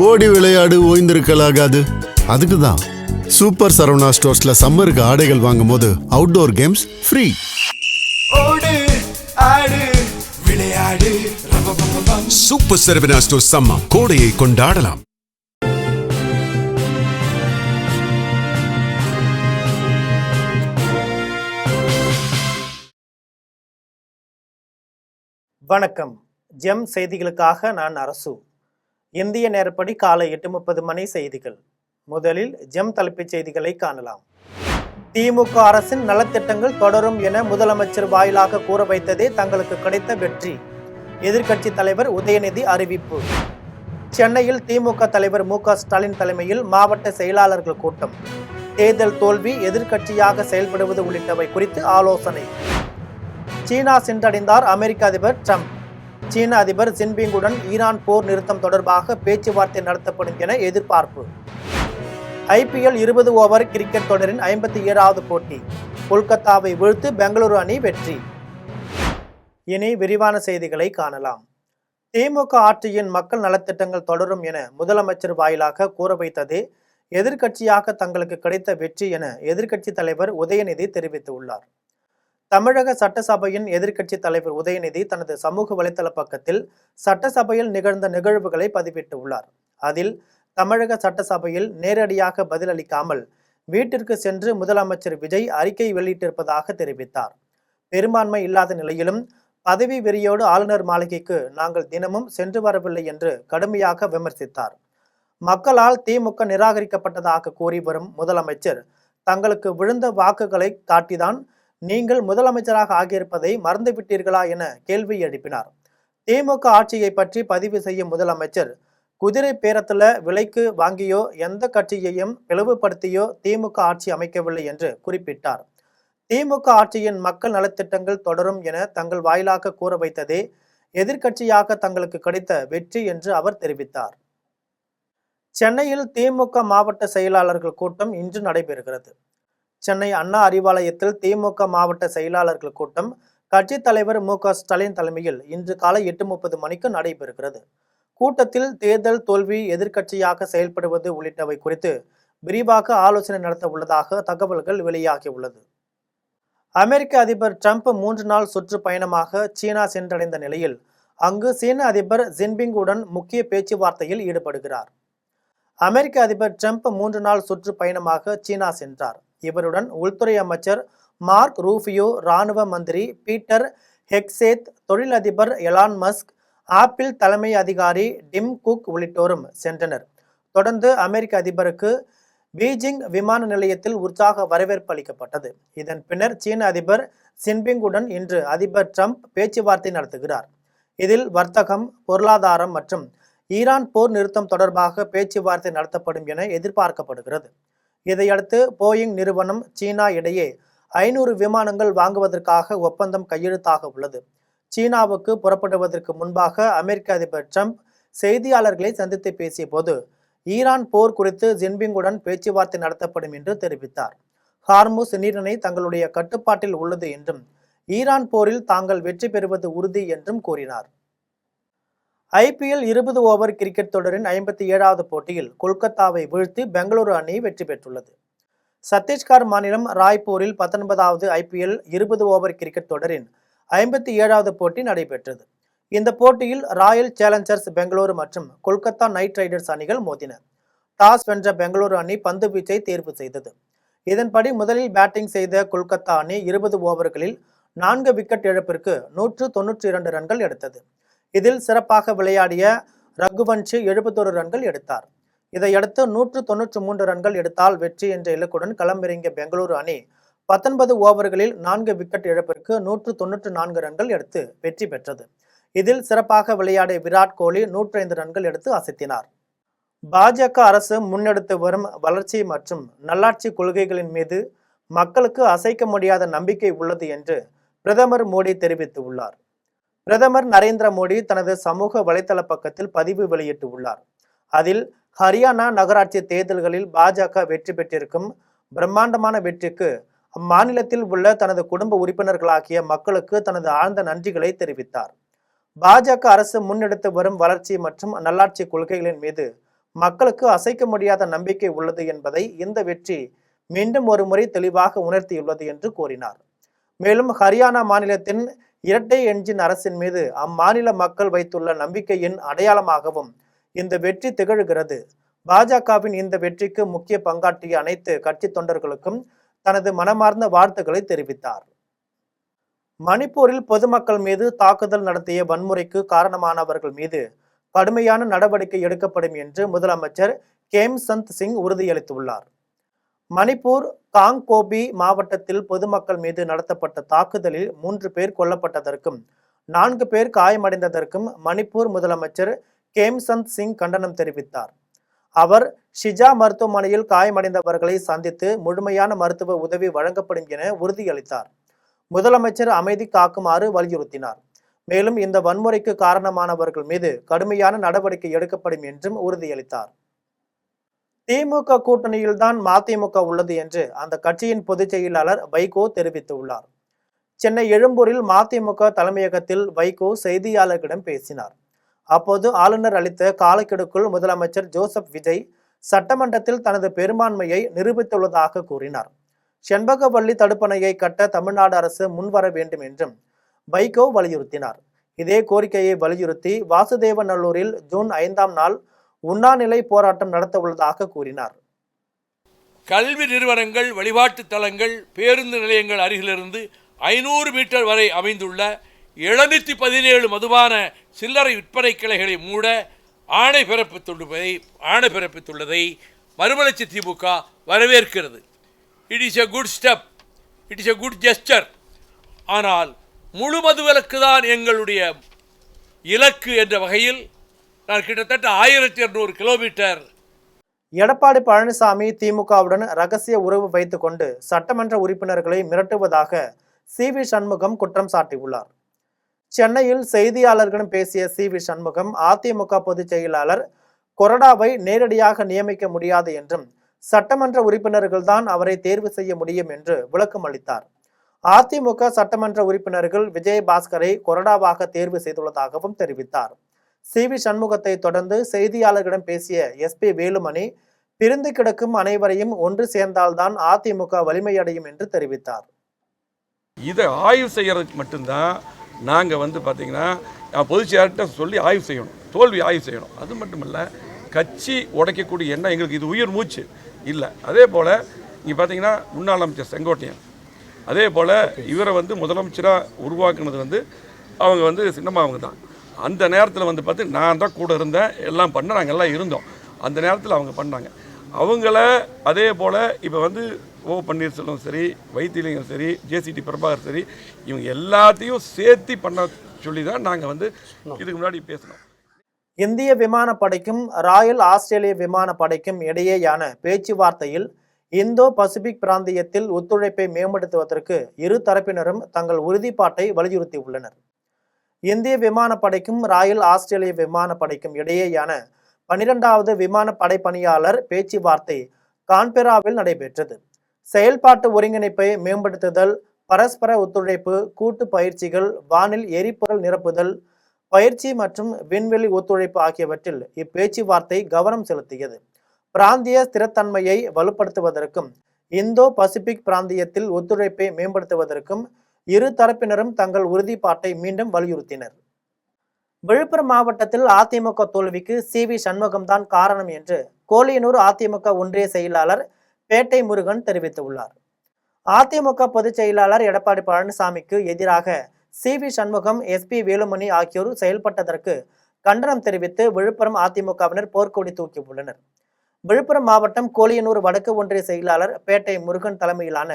ஓடி விளையாடு ஓய்ந்திருக்கலாகாது. அதுக்கு தான் சூப்பர் சரவணா ஸ்டோர்ஸ்ல சம்மருக்கு ஆடைகள் வாங்கும் போது அவுட்டோர் கேம்ஸ் ஃப்ரீ. ஓடு ஆடு விளையாடு சூப்பர் சரவணா ஸ்டோர்ஸ் சம்மர் கோடையை கொண்டாடலாம். வணக்கம். ஜெம் செய்திகளுக்காக நான் அரசு. இந்திய நேரப்படி காலை 8:30 மணி செய்திகள். முதலில் ஜெம் தலைப்புச் செய்திகளை காணலாம். திமுக அரசின் நலத்திட்டங்கள் தொடரும் என முதலமைச்சர் வாயிலாக கூற வைத்ததே தங்களுக்கு கிடைத்த வெற்றி. எதிர்க்கட்சி தலைவர் உதயநிதி அறிவிப்பு. சென்னையில் திமுக தலைவர் மு.க. ஸ்டாலின் தலைமையில் மாவட்ட செயலாளர்கள் கூட்டம். தேர்தல் தோல்வி, எதிர்க்கட்சியாக செயல்படுவது உள்ளிட்டவை குறித்து ஆலோசனை. சீனா சென்றடைந்தார் அமெரிக்க அதிபர் ட்ரம்ப். சீன அதிபர் ஜின்பிங்குடன் ஈரான் போர் நிறுத்தம் தொடர்பாக பேச்சுவார்த்தை நடத்தப்படும் என எதிர்பார்ப்பு. IPL 20 ஓவர் கிரிக்கெட் தொடரின் 57வது போட்டி. கொல்கத்தாவை வீழ்த்து பெங்களூரு அணி வெற்றி. இனி விரிவான செய்திகளை காணலாம். திமுக ஆட்சியின் மக்கள் நலத்திட்டங்கள் தொடரும் என முதலமைச்சர் வாயிலாக கூற வைத்ததே எதிர்க்கட்சியாக தங்களுக்கு கிடைத்த வெற்றி என எதிர்க்கட்சி தலைவர் உதயநிதி தெரிவித்துள்ளார். தமிழக சட்டசபையின் எதிர்க்கட்சி தலைவர் உதயநிதி தனது சமூக வலைதள பக்கத்தில் சட்டசபையில் நிகழ்ந்த நிகழ்வுகளை பதிவிட்டுள்ளார். அதில் தமிழக சட்டசபையில் நேரடியாக பதிலளிக்காமல் வீட்டிற்கு சென்று முதலமைச்சர் விஜய் அறிக்கை வெளியிட்டிருப்பதாக தெரிவித்தார். பெரும்பான்மை இல்லாத நிலையிலும் பதவி வெறியோடு ஆளுநர் மாளிகைக்கு நாங்கள் தினமும் சென்று வரவில்லை என்று கடுமையாக விமர்சித்தார். மக்களால் திமுக நிராகரிக்கப்பட்டதாக கூறி வரும் முதலமைச்சர் தங்களுக்கு விழுந்த வாக்குகளை காட்டிதான் நீங்கள் முதலமைச்சராக ஆகியிருப்பதை மறந்துவிட்டீர்களா என கேள்வி எழுப்பினார். திமுக ஆட்சியை பற்றி பதிவு செய்யும் முதலமைச்சர் குதிரை பேரத்துல விலைக்கு வாங்கியோ எந்த கட்சியையும் பிளவுபடுத்தியோ திமுக ஆட்சி அமைக்கவில்லை என்று குறிப்பிட்டார். திமுக ஆட்சியின் மக்கள் நலத்திட்டங்கள் தொடரும் என தங்கள் வாயிலாக கூற வைத்ததே எதிர்க்கட்சியாக தங்களுக்கு கிடைத்த வெற்றி என்று அவர் தெரிவித்தார். சென்னையில் திமுக மாவட்ட செயலாளர்கள் கூட்டம் இன்று நடைபெறுகிறது. சென்னை அண்ணா அறிவாலயத்தில் திமுக மாவட்ட செயலாளர்கள் கூட்டம் கட்சி தலைவர் மு.க. ஸ்டாலின் தலைமையில் இன்று காலை 8:30 மணிக்கு நடைபெறுகிறது. கூட்டத்தில் தேர்தல் தோல்வி, எதிர்க்கட்சியாக செயல்படுவது உள்ளிட்டவை குறித்து விரிவாக ஆலோசனை நடத்த உள்ளதாக தகவல்கள் வெளியாகியுள்ளது. அமெரிக்க அதிபர் ட்ரம்ப் 3 நாள் சுற்றுப்பயணமாக சீனா சென்றடைந்த நிலையில் அங்கு சீன அதிபர் ஜின்பிங்குடன் முக்கிய பேச்சுவார்த்தையில் ஈடுபடுகிறார். அமெரிக்க அதிபர் ட்ரம்ப் 3 நாள் சுற்றுப்பயணமாக சீனா சென்றார். இவருடன் உள்துறை அமைச்சர் மார்க் ரூபியோ, இராணுவ மந்திரி பீட்டர் ஹெக்சேத், தொழிலதிபர் எலான் மஸ்க், ஆப்பிள் தலைமை அதிகாரி டிம் குக் உள்ளிட்டோரும் சென்றனர். தொடர்ந்து அமெரிக்க அதிபருக்கு பீஜிங் விமான நிலையத்தில் உற்சாக வரவேற்பு அளிக்கப்பட்டது. இதன் பின்னர் சீன அதிபர் ஜின்பிங்குடன் இன்று அதிபர் ட்ரம்ப் பேச்சுவார்த்தை நடத்துகிறார். இதில் வர்த்தகம், பொருளாதாரம் மற்றும் ஈரான் போர் நிறுத்தம் தொடர்பாக பேச்சுவார்த்தை நடத்தப்படும் என எதிர்பார்க்கப்படுகிறது. இதையடுத்து போயிங் நிறுவனம் சீனா இடையே 500 விமானங்கள் வாங்குவதற்காக ஒப்பந்தம் கையெழுத்தாக உள்ளது. சீனாவுக்கு புறப்படுவதற்கு முன்பாக அமெரிக்க அதிபர் ட்ரம்ப் செய்தியாளர்களை சந்தித்து பேசிய போது ஈரான் போர் குறித்து ஜின்பிங்குடன் பேச்சுவார்த்தை நடத்தப்படும் என்று தெரிவித்தார். ஹார்முஸ் நீரிணை தங்களுடைய கட்டுப்பாட்டில் உள்ளது என்றும் ஈரான் போரில் தாங்கள் வெற்றி பெறுவது உறுதி என்றும் கூறினார். IPL 20 ஓவர் கிரிக்கெட் தொடரின் 57வது போட்டியில் கொல்கத்தாவை வீழ்த்தி பெங்களூரு அணி வெற்றி பெற்றுள்ளது. சத்தீஸ்கர் மாநிலம் ராய்ப்பூரில் 19வது IPL 20 ஓவர் கிரிக்கெட் தொடரின் 57வது போட்டி நடைபெற்றது. இந்த போட்டியில் ராயல் சேலஞ்சர்ஸ் பெங்களூரு மற்றும் கொல்கத்தா நைட் ரைடர்ஸ் அணிகள் மோதின. டாஸ் வென்ற பெங்களூரு அணி பந்து வீச்சை தேர்வு செய்தது. இதன்படி முதலில் பேட்டிங் செய்த கொல்கத்தா அணி 20 ஓவர்களில் 4 விக்கெட் இழப்பிற்கு 192 ரன்கள் எடுத்தது. இதில் சிறப்பாக விளையாடிய ரகுவன்ஷி 71 ரன்கள் எடுத்தார். இதையடுத்து 193 ரன்கள் எடுத்தால் வெற்றி என்ற இலக்குடன் களமிறங்கிய பெங்களூரு அணி 19 ஓவர்களில் 4 விக்கெட் இழப்பிற்கு 194 ரன்கள் எடுத்து வெற்றி பெற்றது. இதில் சிறப்பாக விளையாடிய விராட் கோலி 105 ரன்கள் எடுத்து அசத்தினார். பாஜக அரசு முன்னெடுத்து வரும் வளர்ச்சி மற்றும் நல்லாட்சி கொள்கைகளின் மீது மக்களுக்கு அசைக்க முடியாத நம்பிக்கை உள்ளது என்று பிரதமர் மோடி தெரிவித்துள்ளார். பிரதமர் நரேந்திர மோடி தனது சமூக வலைதள பக்கத்தில் பதிவு வெளியிட்டுள்ளார். அதில் ஹரியானா நகராட்சி தேர்தல்களில் பாஜக வெற்றி பெற்றிருக்கும் பிரம்மாண்டமான வெற்றிக்கு அம்மாநிலத்தில் உள்ள தனது குடும்ப உறுப்பினர்களாகிய மக்களுக்கு தனது ஆழ்ந்த நன்றிகளை தெரிவித்தார். பாஜக அரசு முன்னெடுத்து வரும் வளர்ச்சி மற்றும் நல்லாட்சி கொள்கைகளின் மீது மக்களுக்கு அசைக்க முடியாத நம்பிக்கை உள்ளது என்பதை இந்த வெற்றி மீண்டும் ஒரு முறை தெளிவாக உணர்த்தியுள்ளது என்று கூறினார். மேலும் ஹரியானா மாநிலத்தின் இரட்டை என்ஜின் அரசின் மீது அம்மாநில மக்கள் வைத்துள்ள நம்பிக்கையின் அடையாளமாகவும் இந்த வெற்றி திகழ்கிறது. பாஜகவின் இந்த வெற்றிக்கு முக்கிய பங்காற்றிய அனைத்து கட்சி தொண்டர்களுக்கும் தனது மனமார்ந்த வாழ்த்துக்களை தெரிவித்தார். மணிப்பூரில் பொதுமக்கள் மீது தாக்குதல் நடத்திய வன்முறைக்கு காரணமானவர்கள் மீது கடுமையான நடவடிக்கை எடுக்கப்படும் என்று முதலமைச்சர் கேம்சந்த் சிங் உறுதியளித்துள்ளார். மணிப்பூர் காங்கோபி மாவட்டத்தில் பொதுமக்கள் மீது நடத்தப்பட்ட தாக்குதலில் 3 பேர் கொல்லப்பட்டதற்கும் 4 பேர் காயமடைந்ததற்கும் மணிப்பூர் முதலமைச்சர் கேம்சந்த் சிங் கண்டனம் தெரிவித்தார். அவர் ஷிஜா மருத்துவமனையில் காயமடைந்தவர்களை சந்தித்து முழுமையான மருத்துவ உதவி வழங்கப்படும் என உறுதியளித்தார். முதலமைச்சர் அமைதி காக்குமாறு வலியுறுத்தினார். மேலும் இந்த வன்முறைக்கு காரணமானவர்கள் மீது கடுமையான நடவடிக்கை எடுக்கப்படும் என்றும் உறுதியளித்தார். திமுக கூட்டணியில்தான் மதிமுக உள்ளது என்று அந்த கட்சியின் பொதுச் செயலாளர் வைகோ தெரிவித்துள்ளார். சென்னை எழும்பூரில் மதிமுக தலைமையகத்தில் வைகோ செய்தியாளர்களிடம் பேசினார். அப்போது ஆளுநர் அளித்த காலக்கெடுக்குள் முதலமைச்சர் ஜோசப் விஜய் சட்டமன்றத்தில் தனது பெரும்பான்மையை நிரூபித்துள்ளதாக கூறினார். செண்பகவல்லி தடுப்பணையை கட்ட தமிழ்நாடு அரசு முன்வர வேண்டும் என்றும் வைகோ வலியுறுத்தினார். இதே கோரிக்கையை வலியுறுத்தி வாசுதேவநல்லூரில் ஜூன் 5ஆம் நாள் உண்ணாநிலை போராட்டம் நடத்த உள்ளதாக கூறினார். கல்வி நிறுவனங்கள், வழிபாட்டு தலங்கள், பேருந்து நிலையங்கள் அருகிலிருந்து 500 மீட்டர் வரை அமைந்துள்ள 717 மதுபான சில்லறை விற்பனை கிளைகளை மூட ஆணை பிறப்பித்துள்ளதை மறுமலர்ச்சி திமுக வரவேற்கிறது. It is a good step, it is a good gesture. ஆனால் முழு மதுவிலக்கு தான் எங்களுடைய இலக்கு என்ற வகையில் நான் கிட்டத்தட்ட 1200 கிலோமீட்டர். எடப்பாடி பழனிசாமி திமுகவுடன் ரகசிய உறவு வைத்துக் கொண்டு சட்டமன்ற உறுப்பினர்களை மிரட்டுவதாக சி.வி. சண்முகம் குற்றம் சாட்டியுள்ளார். சென்னையில் செய்தியாளர்களிடம் பேசிய சி.வி. சண்முகம் அதிமுக பொதுச் செயலாளர் கொறடாவை நேரடியாக நியமிக்க முடியாது என்றும் சட்டமன்ற உறுப்பினர்கள் தான் அவரை தேர்வு செய்ய முடியும் என்று விளக்கம் அளித்தார். அதிமுக சட்டமன்ற உறுப்பினர்கள் விஜயபாஸ்கரை கொறடாவாக தேர்வு செய்துள்ளதாகவும் தெரிவித்தார். சி.வி. சண்முகத்தை தொடர்ந்து செய்தியாளர்களிடம் பேசிய எஸ்.பி. வேலுமணி பிரிந்து கிடக்கும் அனைவரையும் ஒன்று சேர்ந்தால்தான் அதிமுக வலிமையடையும் என்று தெரிவித்தார். இதை ஆய்வு செய்யறதுக்கு மட்டும்தான் நாங்கள் பார்த்தீங்கன்னா பொதுச் செயலாளர்கிட்ட சொல்லி ஆய்வு செய்யணும், தோல்வி ஆய்வு செய்யணும். அது மட்டும் இல்லை, கட்சி உடைக்கக்கூடிய எண்ணம் எங்களுக்கு இது உயிர் மூச்சு இல்லை. அதே போல் இங்கே பார்த்தீங்கன்னா முன்னாள் அமைச்சர் செங்கோட்டையன், அதே போல் இவரை முதலமைச்சராக உருவாக்குனது அவங்க சின்னம்மா அவங்க தான். அந்த நேரத்தில் பார்த்து நான் தான் கூட இருந்தேன், எல்லாம் பண்ண நாங்கள் எல்லாம் இருந்தோம். அந்த நேரத்தில் அவங்க பண்ணாங்க. அவங்கள அதே போல் இப்போ ஓ பன்னீர்செல்வம் சரி, வைத்திலிங்கம் சரி, ஜேசிடி பிரபாகர் சரி, இவங்க எல்லாத்தையும் சேர்த்து பண்ண சொல்லி தான் நாங்கள் இதுக்கு முன்னாடி பேசினோம். இந்திய விமானப்படைக்கும் ராயல் ஆஸ்திரேலிய விமானப்படைக்கும் இடையேயான பேச்சுவார்த்தையில் இந்தோ பசிபிக் பிராந்தியத்தில் ஒத்துழைப்பை மேம்படுத்துவதற்கு இரு தரப்பினரும் தங்கள் உறுதிப்பாட்டை வலியுறுத்தியுள்ளனர். இந்திய விமானப்படைக்கும் ராயல் ஆஸ்திரேலிய விமானப்படைக்கும் இடையேயான 12வது விமானப்படை பணியாளர் பேச்சுவார்த்தை கான்பெராவில் நடைபெற்றது. செயல்பாட்டு ஒருங்கிணைப்பை மேம்படுத்துதல், பரஸ்பர ஒத்துழைப்பு, கூட்டு பயிற்சிகள், வானில் எரிபொருள் நிரப்புதல், பயிற்சி மற்றும் விண்வெளி ஒத்துழைப்பு ஆகியவற்றில் இப்பேச்சுவார்த்தை கவனம் செலுத்தியது. பிராந்திய ஸ்திரத்தன்மையை வலுப்படுத்துவதற்கும் இந்தோ பசிபிக் பிராந்தியத்தில் ஒத்துழைப்பை மேம்படுத்துவதற்கும் இரு தரப்பினரும் தங்கள் உறுதிப்பாட்டை மீண்டும் வலியுறுத்தினர். விழுப்புரம் மாவட்டத்தில் அதிமுக தோல்விக்கு சி.வி. சண்முகம் தான் காரணம் என்று கோலியனூர் அதிமுக ஒன்றிய செயலாளர் பேட்டை முருகன் தெரிவித்துள்ளார். அதிமுக பொதுச் செயலாளர் எடப்பாடி பழனிசாமிக்கு எதிராக சி.வி. சண்முகம், எஸ்.பி. வேலுமணி ஆகியோர் செயல்பட்டதற்கு கண்டனம் தெரிவித்து விழுப்புரம் அதிமுகவினர் போர்க்கொடி தூக்கியுள்ளனர். விழுப்புரம் மாவட்டம் கோலியனூர் வடக்கு ஒன்றிய செயலாளர் பேட்டை முருகன் தலைமையிலான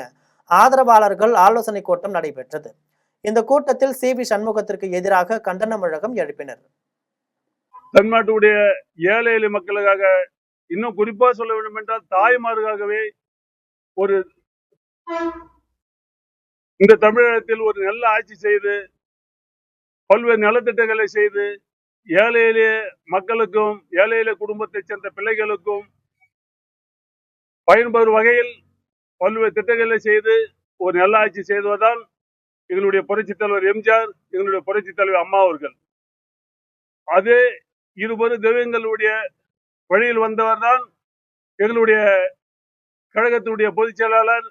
ஆதரவாளர்கள் ஆலோசனை கூட்டம் நடைபெற்றது. இந்த கூட்டத்தில் சி.வி. சண்முகத்திற்கு எதிராக கண்டன முழக்கம் எழுப்பினர். தமிழ்நாட்டுடைய ஏழை எளிய மக்களுக்காக, இன்னும் குறிப்பா சொல்ல வேண்டும் என்றால் தாய்மார்களுக்காகவே இந்த தமிழகத்தில் ஒரு நல்ல ஆட்சி செய்து பல்வேறு நலத்திட்டங்களை செய்து ஏழை எளிய மக்களுக்கும் ஏழை எளிய குடும்பத்தைச் சேர்ந்த பிள்ளைகளுக்கும் பயன்பெறும் வகையில் பல்வேறு திட்டங்களை செய்து ஒரு நல்ல ஆட்சி செய்வதால் எங்களுடைய புரட்சித் தலைவர் எம்ஜிஆர், எங்களுடைய புரட்சித் தலைவர் அம்மா அவர்கள், அதே இருவரு தெய்வங்களுடைய வழியில் வந்தவர் தான் எங்களுடைய கழகத்தினுடைய பொதுச் செயலாளர்,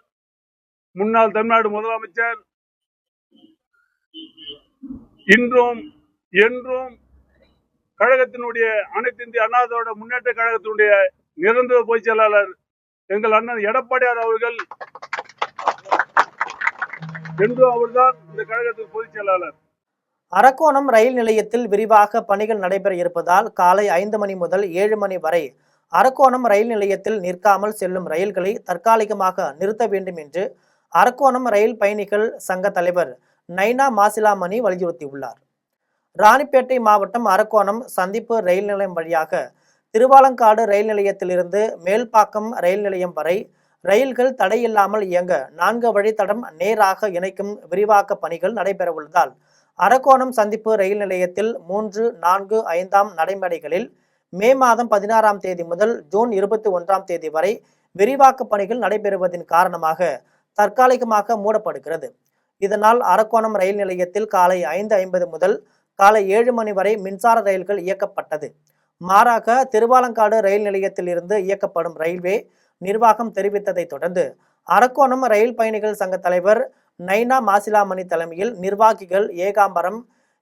முன்னாள் தமிழ்நாடு முதலமைச்சர், இன்றும் என்றும் கழகத்தினுடைய அனைத்து இந்திய அண்ணா திராவிட முன்னேற்ற கழகத்தினுடைய நிரந்தர பொதுச் செயலாளர் எங்கள் அண்ணன் எடப்பாடியார் அவர்கள். என்றும் அவர்தான் இந்த கழகத்தின் பொதுச் செயலாளர். அரக்கோணம் ரயில் நிலையத்தில் விரிவாக பணிகள் நடைபெற இருப்பதால் காலை 5 மணி முதல் 7 மணி வரை அரக்கோணம் ரயில் நிலையத்தில் நிற்காமல் செல்லும் ரயில்களை தற்காலிகமாக நிறுத்த வேண்டும் என்று அரக்கோணம் ரயில் பயணிகள் சங்க தலைவர் நைனா மாசிலாமணி வலியுறுத்தியுள்ளார். ராணிப்பேட்டை மாவட்டம் அரக்கோணம் சந்திப்பு ரயில் நிலையம் வழியாக திருவாலங்காடு ரயில் நிலையத்திலிருந்து மேல்பாக்கம் ரயில் நிலையம் வரை ரயில்கள் தடையில்லாமல் இயங்க 4 வழித்தடம் நேராக இணைக்கும் விரிவாக்க பணிகள் நடைபெறவுள்ளதால் அரக்கோணம் சந்திப்பு ரயில் நிலையத்தில் 3, 4, 5ஆம் நடைமேடைகளில் மே மாதம் 16ஆம் தேதி முதல் ஜூன் 21ஆம் தேதி வரை விரிவாக்க பணிகள் நடைபெறுவதன் காரணமாக தற்காலிகமாக மூடப்படுகிறது. இதனால் அரக்கோணம் ரயில் நிலையத்தில் காலை 5:50 முதல் காலை 7 மணி வரை மின்சார ரயில்கள் இயக்கப்பட்டது. மாறாக திருவாலங்காடு ரயில் நிலையத்தில் இருந்து இயக்கப்படும் ரயில்வே நிர்வாகம் தெரிவித்ததை தொடர்ந்து அரக்கோணம் ரயில் பயணிகள் சங்க தலைவர் நைனா மாசிலாமணி தலைமையில் நிர்வாகிகள் ஏகாம்பரம்,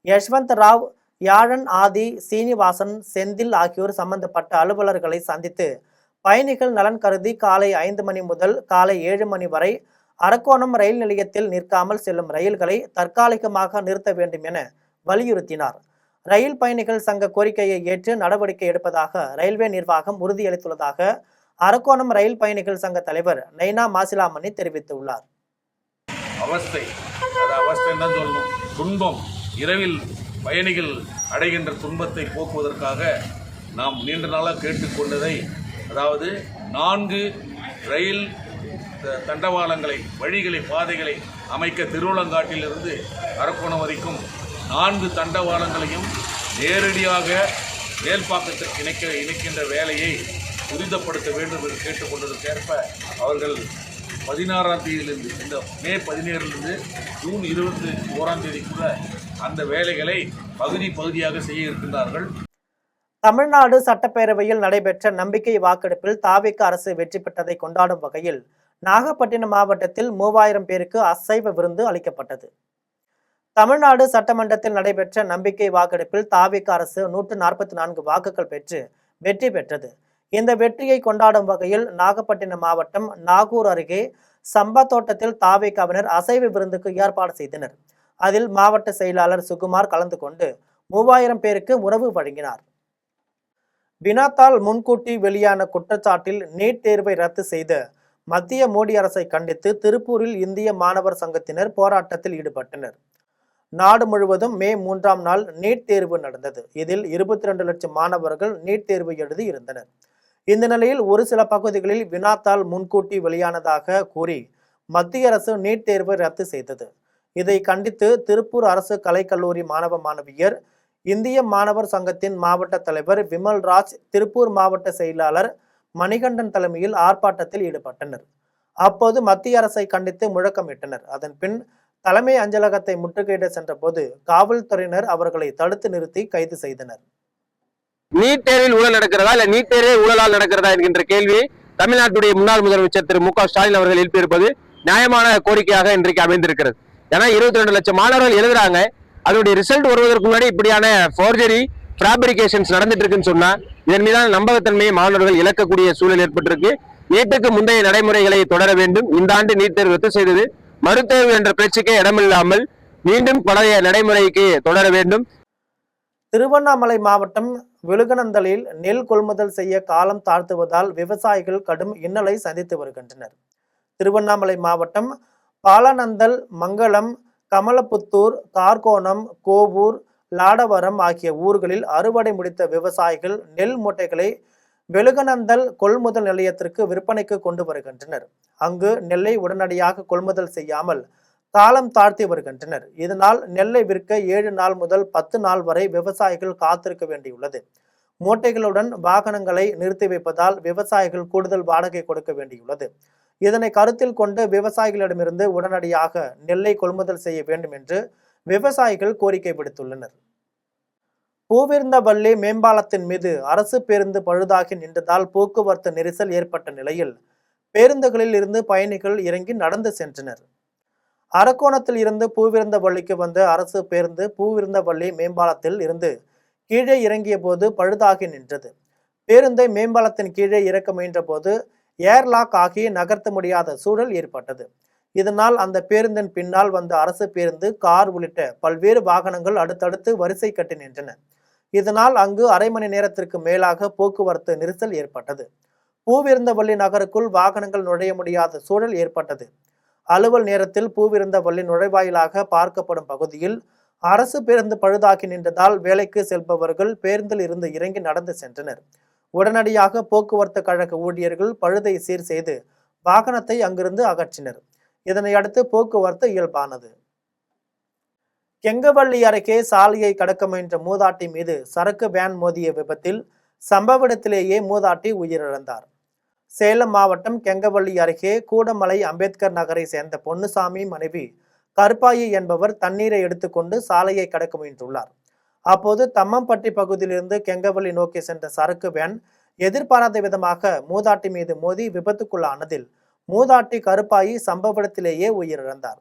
யஷ்வந்த் ராவ், யாழன் ஆதி, சீனிவாசன், செந்தில் ஆகியோர் சம்பந்தப்பட்ட அலுவலர்களை சந்தித்து பயணிகள் நலன் கருதி காலை 5 மணி முதல் காலை 7 மணி வரை அரக்கோணம் ரயில் நிலையத்தில் நிற்காமல் செல்லும் ரயில்களை தற்காலிகமாக நிறுத்த வேண்டும் என வலியுறுத்தினார். ரயில் பயணிகள் சங்க கோரிக்கையை ஏற்று நடவடிக்கை எடுப்பதாக ரயில்வே நிர்வாகம் உறுதியளித்துள்ளதாக அரக்கோணம் ரயில் பயணிகள் சங்க தலைவர் நைனா மாசிலாமணி தெரிவித்துள்ளார். அவஸ்தை, அது அவஸ்தைன்னு தான் சொல்லணும். துன்பம், இரவில் பயணிகள் அடைகின்ற துன்பத்தை போக்குவதற்காக நாம் நீண்ட நாளாக கேட்டுக்கொண்டதை, அதாவது 4 ரயில் தண்டவாளங்களை, வழிகளை, பாதைகளை அமைக்க திருவலங்காட்டிலிருந்து அரக்கோணம் வரைக்கும் 4 தண்டவாளங்களையும் நேரடியாக மேல்பாக்கத்திற்கு இணைக்கின்ற வேலையை துரிதப்படுத்த வேண்டும் என்று கேட்டுக்கொண்டதற்கேற்ப அவர்கள் 16ஆம் தேதியிலிருந்து, இந்த மே 17லிருந்து ஜூன் 21ஆம் தேதிக்குள்ள அந்த வேலைகளை பகுதியாக செய்ய இருக்கின்றார்கள். தமிழ்நாடு சட்டப்பேரவையில் நடைபெற்ற நம்பிக்கை வாக்கெடுப்பில் தாவேக அரசு வெற்றி பெற்றதை கொண்டாடும் வகையில் நாகப்பட்டினம் மாவட்டத்தில் 3000 பேருக்கு அசைவ விருந்து அளிக்கப்பட்டது. தமிழ்நாடு சட்டமன்றத்தில் நடைபெற்ற நம்பிக்கை வாக்கெடுப்பில் தாவேக அரசு 144 வாக்குகள் பெற்று வெற்றி பெற்றது. இந்த வெற்றியை கொண்டாடும் வகையில் நாகப்பட்டினம் மாவட்டம் நாகூர் அருகே சம்பா தோட்டத்தில் தாவேகாவினர் அசைவ விருந்துக்கு ஏற்பாடு செய்தனர். அதில் மாவட்ட செயலாளர் சுகுமார் கலந்து கொண்டு 3000 பேருக்கு உணவு வழங்கினார். வினாத்தால் முன்கூட்டி வெளியான குற்றச்சாட்டில் நீட் தேர்வை ரத்து செய்த மத்திய மோடி அரசை கண்டித்து திருப்பூரில் இந்திய மாணவர் சங்கத்தினர் போராட்டத்தில் ஈடுபட்டனர். நாடு முழுவதும் மே 3ஆம் நாள் நீட் தேர்வு நடந்தது. இதில் 22 லட்சம் மாணவர்கள் நீட் தேர்வு எழுதி இருந்தனர். இந்த நிலையில் ஒரு சில பகுதிகளில் வினாத்தால் முன்கூட்டி வெளியானதாக கூறி மத்திய அரசு நீட் தேர்வை ரத்து செய்தது. இதை கண்டித்து திருப்பூர் அரசு கலைக்கல்லூரி மாணவ மாணவியர், இந்திய மாணவர் சங்கத்தின் மாவட்ட தலைவர் விமல்ராஜ், திருப்பூர் மாவட்ட செயலாளர் மணிகண்டன் தலைமையில் ஆர்ப்பாட்டத்தில் ஈடுபட்டனர். அப்போது மத்திய அரசை கண்டித்து முழக்கமிட்டனர். அதன் பின் தலைமை அஞ்சலகத்தை முற்றுகையிட சென்ற போது காவல்துறையினர் அவர்களை தடுத்து நிறுத்தி கைது செய்தனர். நீட் தேர்வில் ஊழல் நடக்கிறதா இல்ல நீட் தேர்வே ஊழலால் நடக்கிறதா என்கின்ற கேள்வியை தமிழ்நாட்டுடைய முன்னாள் முதலமைச்சர் திரு மு க ஸ்டாலின் அவர்கள் எழுப்பியிருப்பது நியாயமான கோரிக்கையாக இன்றைக்கு அமைந்திருக்கிறது. ஏன்னா 22 லட்சம் மாணவர்கள் எழுதுறாங்க, அதனுடைய ரிசல்ட் வருவதற்கு முன்னாடி இப்படியான ஃபோர்ஜரி, ஃபேப்ரிகேஷன்ஸ் நடந்துட்டு இருக்குன்னு சொன்னா இதன் மீதான நம்பகத்தன்மையை மாணவர்கள் இழக்கக்கூடிய சூழல் ஏற்பட்டிருக்கு. நீட்டுக்கு முந்தைய நடைமுறைகளை தொடர வேண்டும். இந்த ஆண்டு நீட் தேர்வு ரத்து செய்தது மறுதேர்வு என்ற பேச்சுக்கே இடமில்லாமல் மீண்டும் பழைய நடைமுறைக்கு தொடர வேண்டும். திருவண்ணாமலை மாவட்டம் விழுகனந்தலில் நெல் கொள்முதல் செய்ய காலம் தாழ்த்துவதால் விவசாயிகள் கடும் இன்னலை சந்தித்து வருகின்றனர். திருவண்ணாமலை மாவட்டம் பாலநந்தல், மங்களம், கமலப்புத்தூர், கார்கோணம், கோவூர், லாடவரம் ஆகிய ஊர்களில் அறுவடை முடித்த விவசாயிகள் நெல் மூட்டைகளை வெளுகனந்தல் கொள்முதல் நிலையத்திற்கு விற்பனைக்கு கொண்டு வருகின்றனர். அங்கு நெல்லை உடனடியாக கொள்முதல் செய்யாமல் காலம் தாழ்த்தி வருகின்றனர். இதனால் நெல்லை விற்க 7 நாள் முதல் 10 நாள் வரை விவசாயிகள் காத்திருக்க வேண்டியுள்ளது. மூட்டைகளுடன் வாகனங்களை நிறுத்தி வைப்பதால் விவசாயிகள் கூடுதல் வாடகை கொடுக்க வேண்டியுள்ளது. இதனை கருத்தில் கொண்டு விவசாயிகளிடமிருந்து உடனடியாக நெல்லை கொள்முதல் செய்ய வேண்டும் என்று விவசாயிகள் கோரிக்கை விடுத்துள்ளனர். பூவிருந்தவல்லி மேம்பாலத்தின் மீது அரசு பேருந்து பழுதாகி நின்றதால் போக்குவரத்து நெரிசல் ஏற்பட்ட நிலையில் பேருந்துகளில் இருந்து பயணிகள் இறங்கி நடந்து சென்றனர். அரக்கோணத்தில் இருந்து பூவிருந்தவல்லிக்கு வந்த அரசு பேருந்து பூவிருந்தவல்லி மேம்பாலத்தில் இருந்து கீழே இறங்கிய போது பழுதாகி நின்றது. பேருந்தை மேம்பாலத்தின் கீழே இறக்க முயன்ற போது ஏர்லாக் ஆகி நகர்த்த முடியாத சூழல் ஏற்பட்டது. இதனால் அந்த பேருந்தின் பின்னால் வந்த அரசு பேருந்து, கார் உள்ளிட்ட பல்வேறு வாகனங்கள் அடுத்தடுத்து வரிசை கட்டி நின்றன. இதனால் அங்கு அரை மணி நேரத்திற்கு மேலாக போக்குவரத்து நெரிசல் ஏற்பட்டது. பூவிருந்தவல்லி நகருக்குள் வாகனங்கள் நுழைய முடியாத சூழல் ஏற்பட்டது. அலுவல் நேரத்தில் பூவிருந்தவல்லி நுழைவாயிலாக பார்க்கப்படும் பகுதியில் அரசு பேருந்து பழுதாகி நின்றதால் வேலைக்கு செல்பவர்கள் பேருந்தில் இருந்து இறங்கி நடந்து சென்றனர். உடனடியாக போக்குவரத்து கழக ஊழியர்கள் பழுதை சீர் செய்து வாகனத்தை அங்கிருந்து அகற்றினர். இதனையடுத்து போக்குவரத்து இயல்பானது. கெங்கவல்லி அருகே சாலையை கடக்க முயன்ற மூதாட்டி மீது சரக்கு வேன் மோதிய விபத்தில் சம்பவ இடத்திலேயே மூதாட்டி உயிரிழந்தார். சேலம் மாவட்டம் கெங்கவல்லி அருகே கூடமலை அம்பேத்கர் நகரை சேர்ந்த பொன்னுசாமி மனைவி கருப்பாயி என்பவர் தண்ணீரை எடுத்துக்கொண்டு சாலையை கடக்க முயன்றுள்ளார். அப்போது தம்மம்பட்டி பகுதியிலிருந்து கெங்கவல்லி நோக்கி சென்ற சரக்கு வேன் எதிர்பாராத விதமாக மூதாட்டி மீது மோதி விபத்துக்குள்ளானதில் மூதாட்டி கருப்பாயி சம்பவ இடத்திலேயே உயிரிழந்தார்.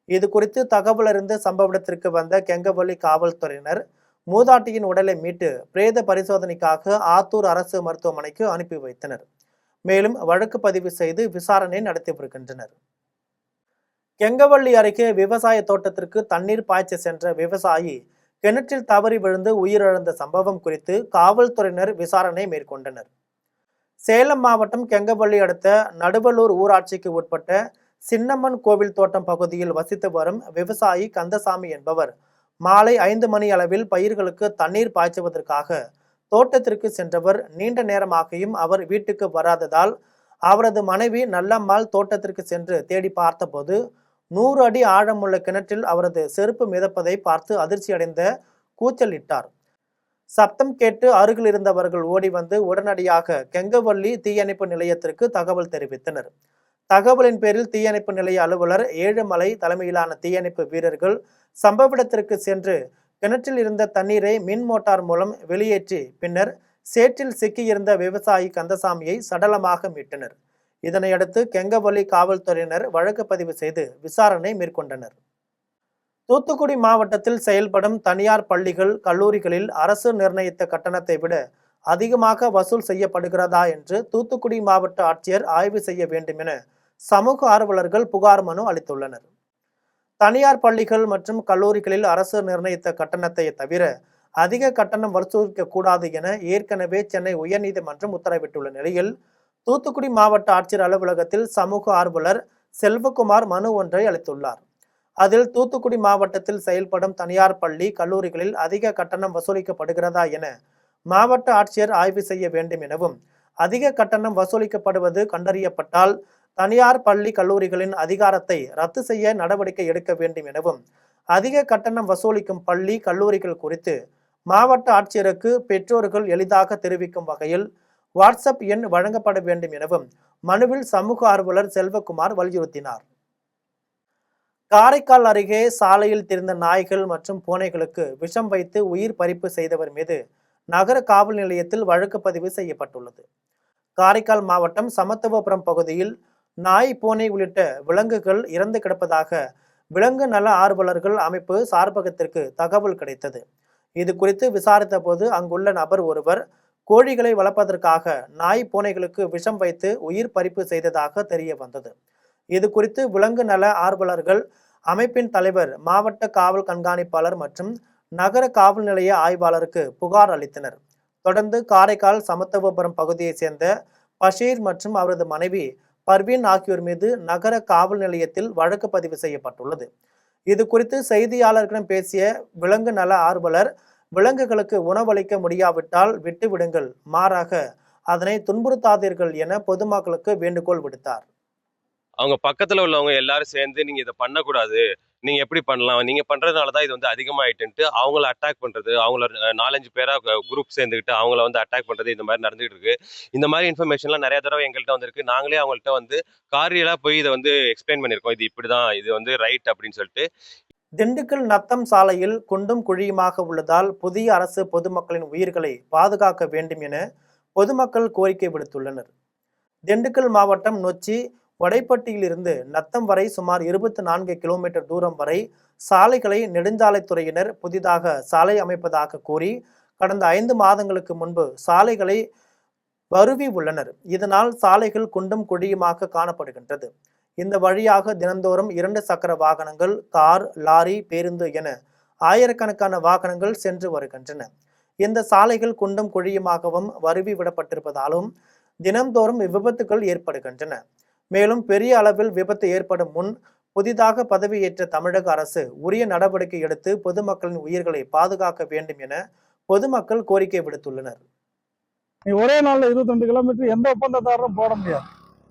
இது குறித்து தகவல் அறிந்து சம்பவ இடத்திற்கு வந்த கெங்கவல்லி காவல்துறையினர் மூதாட்டியின் உடலை மீட்டு பிரேத பரிசோதனைக்காக ஆத்தூர் அரசு மருத்துவமனைக்கு அனுப்பி வைத்தனர். மேலும் வழக்கு பதிவு செய்து விசாரணை நடத்தி வருகின்றனர். கெங்கவல்லி அருகே விவசாய தோட்டத்திற்கு தண்ணீர் பாய்ச்ச சென்ற விவசாயி கிணற்றில் தவறி விழுந்து உயிரிழந்த சம்பவம் குறித்து காவல்துறையினர் விசாரணை மேற்கொண்டனர். சேலம் மாவட்டம் கெங்கவல்லி அடுத்த நடுவலூர் ஊராட்சிக்கு உட்பட்ட சின்னம்மன் கோவில் தோட்டம் பகுதியில் வசித்து வரும் விவசாயி கந்தசாமி என்பவர் மாலை 5 மணி அளவில் பயிர்களுக்கு தண்ணீர் பாய்ச்சுவதற்காக தோட்டத்திற்கு சென்றவர் நீண்ட நேரமாகியும் அவர் வீட்டுக்கு வராததால் அவரது மனைவி நல்லம்மாள் தோட்டத்திற்கு சென்று தேடி பார்த்தபோது 100 அடி ஆழமுள்ள கிணற்றில் அவரது செருப்பு மிதப்பதை பார்த்து அதிர்ச்சியடைந்த கூச்சலிட்டார். சப்தம் கேட்டு அருகில் இருந்தவர்கள் ஓடி வந்து உடனடியாக கெங்கவல்லி தீயணைப்பு நிலையத்திற்கு தகவல் தெரிவித்தனர். தகவலின் பேரில் தீயணைப்பு நிலைய அலுவலர் ஏழுமலை தலைமையிலான தீயணைப்பு வீரர்கள் சம்பவ இடத்திற்கு சென்று கிணற்றில் இருந்த தண்ணீரை மின் மோட்டார் மூலம் வெளியேற்றி பின்னர் சேற்றில் சிக்கியிருந்த விவசாயி கந்தசாமியை சடலமாக மீட்டனர். இதனையடுத்து கெங்கவல்லி காவல்துறையினர் வழக்கு பதிவு செய்து விசாரணை மேற்கொண்டனர். தூத்துக்குடி மாவட்டத்தில் செயல்படும் தனியார் பள்ளிகள், கல்லூரிகளில் அரசு நிர்ணயித்த கட்டணத்தை விட அதிகமாக வசூல் செய்யப்படுகிறதா என்று தூத்துக்குடி மாவட்ட ஆட்சியர் ஆய்வு செய்ய வேண்டும் என சமூக ஆர்வலர்கள் புகார் மனு அளித்துள்ளனர். தனியார் பள்ளிகள் மற்றும் கல்லூரிகளில் அரசு நிர்ணயித்த கட்டணத்தை தவிர அதிக கட்டணம் வசூலிக்க கூடாது என ஏற்கனவே சென்னை உயர்நீதிமன்றம் உத்தரவிட்டுள்ள நிலையில் தூத்துக்குடி மாவட்ட ஆட்சியர் அலுவலகத்தில் சமூக ஆர்வலர் செல்வகுமார் மனு ஒன்றை அளித்துள்ளார். அதில் தூத்துக்குடி மாவட்டத்தில் செயல்படும் தனியார் பள்ளி, கல்லூரிகளில் அதிக கட்டணம் வசூலிக்கப்படுகிறதா என மாவட்ட ஆட்சியர் ஆய்வு செய்ய வேண்டும் எனவும், அதிக கட்டணம் வசூலிக்கப்படுவது கண்டறியப்பட்டால் தனியார் பள்ளி, கல்லூரிகளின் அதிகாரத்தை ரத்து செய்ய நடவடிக்கை எடுக்க வேண்டும் எனவும், அதிக கட்டணம் வசூலிக்கும் பள்ளி, கல்லூரிகள் குறித்து மாவட்ட ஆட்சியருக்கு பெற்றோர்கள் எளிதாக தெரிவிக்கும் வகையில் வாட்ஸ்அப் எண் வழங்கப்பட வேண்டும் எனவும் மனுவில் சமூக ஆர்வலர் செல்வகுமார் வலியுறுத்தினார். காரைக்கால் அருகே சாலையில் திரிந்த நாய்கள் மற்றும் பூனைகளுக்கு விஷம் வைத்து உயிர் பறிப்பு செய்தவர் மீது நகர காவல் நிலையத்தில் வழக்கு பதிவு செய்யப்பட்டுள்ளது. காரைக்கால் மாவட்டம் சமத்துவபுரம் பகுதியில் நாய், பூனை உள்ளிட்ட விலங்குகள் இறந்து கிடப்பதாக விலங்கு நல ஆர்வலர்கள் அமைப்பு சார்பகத்திற்கு தகவல் கிடைத்தது. இது குறித்து விசாரித்த போது அங்குள்ள நபர் ஒருவர் கோழிகளை வளர்ப்பதற்காக நாய், பூனைகளுக்கு விஷம் வைத்து உயிர் பறிப்பு செய்ததாக தெரிய வந்தது. இது குறித்து விலங்கு நல ஆர்வலர்கள் அமைப்பின் தலைவர், மாவட்ட காவல் கண்காணிப்பாளர் மற்றும் நகர காவல் நிலைய ஆய்வாளருக்கு புகார் அளித்தனர். தொடர்ந்து காரைக்கால் சமத்துவபுரம் பகுதியைச் சேர்ந்த பஷீர் மற்றும் அவரது மனைவி பர்வீன் ஆகியோர் மீது நகர காவல் நிலையத்தில் வழக்கு பதிவு செய்யப்பட்டுள்ளது. இது குறித்து செய்தியாளர்களிடம் பேசிய விலங்கு நல ஆர்வலர், விலங்குகளுக்கு உணவளிக்க முடியாவிட்டால் விட்டுவிடுங்கள், மாறாக அதனை துன்புறுத்தாதீர்கள் என பொதுமக்களுக்கு வேண்டுகோள் விடுத்தார். அவங்க பக்கத்துல உள்ளவங்க எல்லாரும் சேர்ந்து நீங்க இதை பண்ணக்கூடாது, நீங்க எப்படி பண்ணலாம், நீங்க பண்றதுனாலதான் இது வந்து அதிகமாயிட்டுன்ட்டு அவங்கள அட்டாக் பண்றது, அவங்கள 4-5 பேரா குரூப் சேர்ந்துக்கிட்டு அவங்கள வந்து அட்டாக் பண்றது, இந்த மாதிரி நடந்துகிட்டு இருக்கு. இந்த மாதிரி இன்ஃபர்மேஷன்லாம் நிறைய தடவை எங்கள்கிட்ட வந்திருக்கு. நாங்களே அவங்கள்ட்ட வந்து காரியலா போய் இதை வந்து எக்ஸ்பிளைன் பண்ணியிருக்கோம். இது இப்படிதான், இது வந்து ரைட் அப்படின்னு சொல்லிட்டு. திண்டுக்கல் நத்தம் சாலையில் குண்டும் குழியுமாக உள்ளதால் புதிய அரசு பொதுமக்களின் உயிர்களை பாதுகாக்க வேண்டும் என பொதுமக்கள் கோரிக்கை விடுத்துள்ளனர். திண்டுக்கல் மாவட்டம் நொச்சி வடைப்பட்டியிலிருந்து நத்தம் வரை சுமார் 24 கிலோமீட்டர் தூரம் வரை சாலைகளை நெடுஞ்சாலைத்துறையினர் புதிதாக சாலை அமைப்பதாக கூறி கடந்த 5 மாதங்களுக்கு முன்பு சாலைகளை வருவி உள்ளனர். இதனால் சாலைகள் குண்டும் குழியுமாக காணப்படுகின்றது. இந்த வழியாக தினந்தோறும் 2 சக்கர வாகனங்கள், கார், லாரி, பேருந்து என ஆயிரக்கணக்கான வாகனங்கள் சென்று வருகின்றன. இந்த சாலைகள் குண்டும் குழியுமாகவும் வருவி விடப்பட்டிருப்பதாலும் தினந்தோறும் விபத்துகள் ஏற்படுகின்றன. மேலும் பெரிய அளவில் விபத்து ஏற்படும் முன் புதிதாக பதவியேற்ற தமிழக அரசு உரிய நடவடிக்கை எடுத்து பொதுமக்களின் உயிர்களை பாதுகாக்க வேண்டும் என பொதுமக்கள் கோரிக்கை விடுத்துள்ளனர். ஒரே நாள்ல 22 கிலோமீட்டர் எந்த ஒப்பந்ததாரரும் போட முடியாது.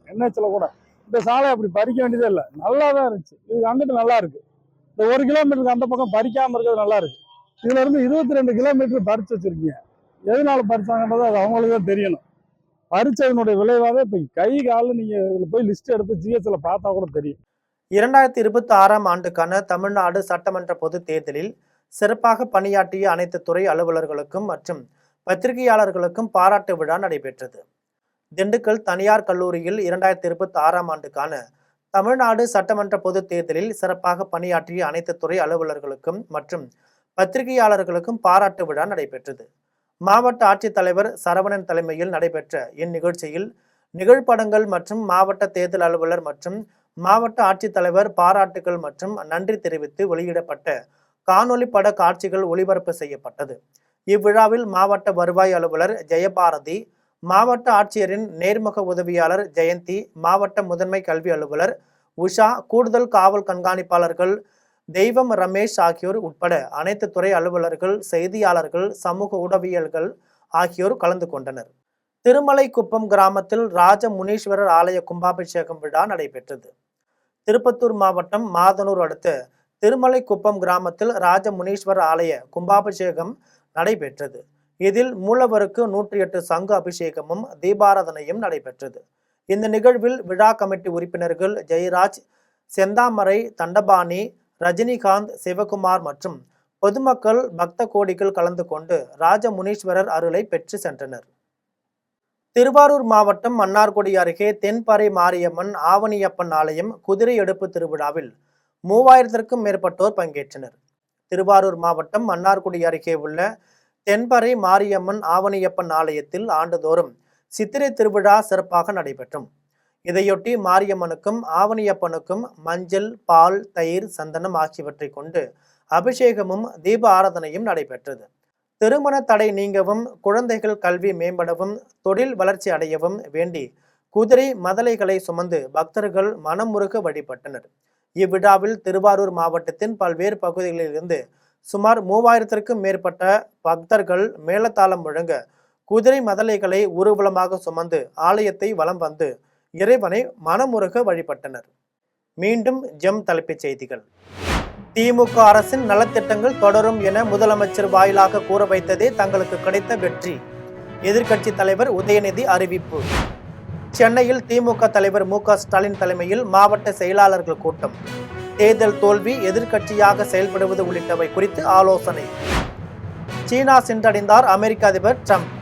என்ஹெச்ல கூட இந்த சாலை அப்படி பறிக்க வேண்டியதே இல்லை, நல்லா தான் இருந்துச்சு. இது அங்கிட்டு நல்லா இருக்கு. இந்த 1 கிலோமீட்டருக்கு அந்த பக்கம் பறிக்காம இருக்கிறது நல்லா இருக்கு. இதுல இருந்து 22 கிலோமீட்டர் பறிச்சு வச்சிருக்கீங்க. எதனால பறிச்சாங்கன்றது அது அவங்களுக்கு தான் தெரியணும். பறிச்சதனுடைய விளைவாக இப்ப கை கால நீங்க இதுல போய் லிஸ்ட் எடுத்து ஜிஹெச்ல பார்த்தா கூட தெரியும். 2026ஆம் ஆண்டுக்கான தமிழ்நாடு சட்டமன்ற பொது தேர்தலில் சிறப்பாக பணியாற்றிய அனைத்து துறை அலுவலர்களுக்கும் மற்றும் பத்திரிகையாளர்களுக்கும் பாராட்டு விழா நடைபெற்றது. திண்டுக்கல் தனியார் கல்லூரியில் 2026ஆம் ஆண்டுக்கான தமிழ்நாடு சட்டமன்ற பொது தேர்தலில் சிறப்பாக பணியாற்றிய அனைத்து துறை அலுவலர்களுக்கும் மற்றும் பத்திரிகையாளர்களுக்கும் பாராட்டு விழா நடைபெற்றது. மாவட்ட ஆட்சித்தலைவர் சரவணன் தலைமையில் நடைபெற்ற இந்நிகழ்ச்சியில் நிகழ்படங்கள் மற்றும் மாவட்ட தேர்தல் அலுவலர் மற்றும் மாவட்ட ஆட்சித்தலைவர் பாராட்டுகள் மற்றும் நன்றி தெரிவித்து வெளியிடப்பட்ட காணொலி பட காட்சிகள் ஒளிபரப்பு செய்யப்பட்டது. இவ்விழாவில் மாவட்ட வருவாய் அலுவலர் ஜெயபாரதி, மாவட்ட ஆட்சியரின் நேர்முக உதவியாளர் ஜெயந்தி, மாவட்ட முதன்மை கல்வி அலுவலர் உஷா, கூடுதல் காவல் கண்காணிப்பாளர்கள் தெய்வம், ரமேஷ் ஆகியோர் உட்பட அனைத்து துறை அலுவலர்கள், செய்தியாளர்கள், சமூக ஊடகவியல்கள் ஆகியோர் கலந்து கொண்டனர். திருமலைக்குப்பம் கிராமத்தில் ராஜ முனீஸ்வரர் ஆலய கும்பாபிஷேகம் விழா நடைபெற்றது. திருப்பத்தூர் மாவட்டம் மாதனூர் அடுத்த திருமலைக்குப்பம் கிராமத்தில் ராஜ முனீஸ்வரர் ஆலய கும்பாபிஷேகம் நடைபெற்றது. இதில் மூலவருக்கு 108 சங்கு அபிஷேகமும் தீபாராதனையும் நடைபெற்றது. இந்த நிகழ்வில் விழா கமிட்டி உறுப்பினர்கள் ஜெயராஜ், செந்தாமரை, தண்டபாணி, ரஜினிகாந்த், சிவகுமார் மற்றும் பொதுமக்கள் பக்த கோடிகள் கலந்து கொண்டு ராஜ முனீஸ்வரர் அருளை பெற்று சென்றனர். திருவாரூர் மாவட்டம் மன்னார்குடி அருகே தென்பறை மாரியம்மன் ஆவணியப்பன் ஆலயம் குதிரை எடுப்பு திருவிழாவில் 3000க்கும் மேற்பட்டோர் பங்கேற்றனர். திருவாரூர் மாவட்டம் மன்னார்குடி அருகே உள்ள தென்பறை மாரியம்மன் ஆவணியப்பன் ஆலயத்தில் ஆண்டுதோறும் சித்திரை திருவிழா சிறப்பாக நடைபெற்றும். இதையொட்டி மாரியம்மனுக்கும் ஆவணியப்பனுக்கும் மஞ்சள், பால், தயிர், சந்தனம் ஆகியவற்றை கொண்டு அபிஷேகமும் தீப ஆராதனையும் நடைபெற்றது. திருமண தடை நீங்கவும், குழந்தைகள் கல்வி மேம்படவும், தொழில் வளர்ச்சி அடையவும் வேண்டி குதிரை மதலைகளை சுமந்து பக்தர்கள் மனமுருக வழிபட்டனர். இவ்விழாவில் திருவாரூர் மாவட்டத்தின் பல்வேறு பகுதிகளிலிருந்து சுமார் 3000க்கும் மேற்பட்ட பக்தர்கள் மேளதாளம் முழங்க குதிரை மதலைகளை ஊர்வலமாக சுமந்து ஆலயத்தை வலம் வந்து இறைவனை மனமுருக வழிபட்டனர். மீண்டும் ஜெம் தலைப்புச் செய்திகள். திமுக அரசின் நலத்திட்டங்கள் தொடரும் என முதலமைச்சர் வாயிலாக கூற வைத்ததே தங்களுக்கு கிடைத்த வெற்றி. எதிர்க்கட்சி தலைவர் உதயநிதி அறிவிப்பு. சென்னையில் திமுக தலைவர் மு.க. ஸ்டாலின் தலைமையில் மாவட்ட செயலாளர்கள் கூட்டம். தேர்தல் தோல்வி, எதிர்க்கட்சியாக செயல்படுவது உள்ளிட்டவை குறித்து ஆலோசனை. சீனா சென்றடைந்தார் அமெரிக்க அதிபர் ட்ரம்ப்.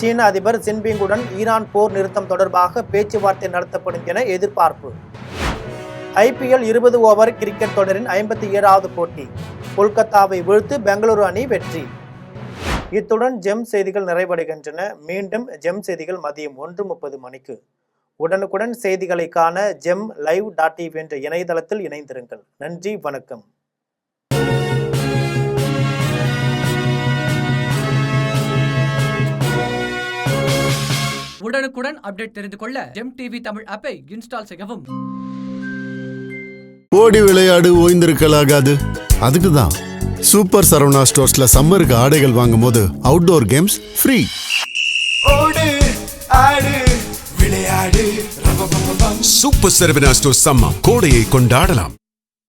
சீன அதிபர் ஜின்பிங்குடன் ஈரான் போர் நிறுத்தம் தொடர்பாக பேச்சுவார்த்தை நடத்தப்படும் என எதிர்பார்ப்பு. IPL 20 ஓவர் கிரிக்கெட் தொடரின் 57வது போட்டி. கொல்கத்தாவை வீழ்த்து பெங்களூரு அணி வெற்றி. இத்துடன் ஜெம் செய்திகள் நிறைவடைகின்றன. மீண்டும் ஜெம் செய்திகள் மதியம் 1:30 மணிக்கு. உடனுக்குடன் செய்திகளை காண gemlive.tv என்ற இணையதளத்தில் இணைந்திருங்கள். நன்றி, வணக்கம். உடனுக்குடன் அப்டேட் தெரிந்து கொள்ள ஜெம் டிவி தமிழ் ஆப்பை இன்ஸ்டால் செய்யவும். ஓடி விளையாடு, ஓய்ந்திருக்கலாகாது. அதுக்கு தான் சூப்பர் சரவணா ஸ்டோர்ஸ்ல சம்மருக்கு ஆடைகள் வாங்கும் போது அவுட்டோர் கேம்ஸ் ஃப்ரீ. ஓடு ஆடு விளையாடு. சூப்பர் சரவணா ஸ்டோர்ஸ் சம்மர் கோடையை கொண்டாடலாம்.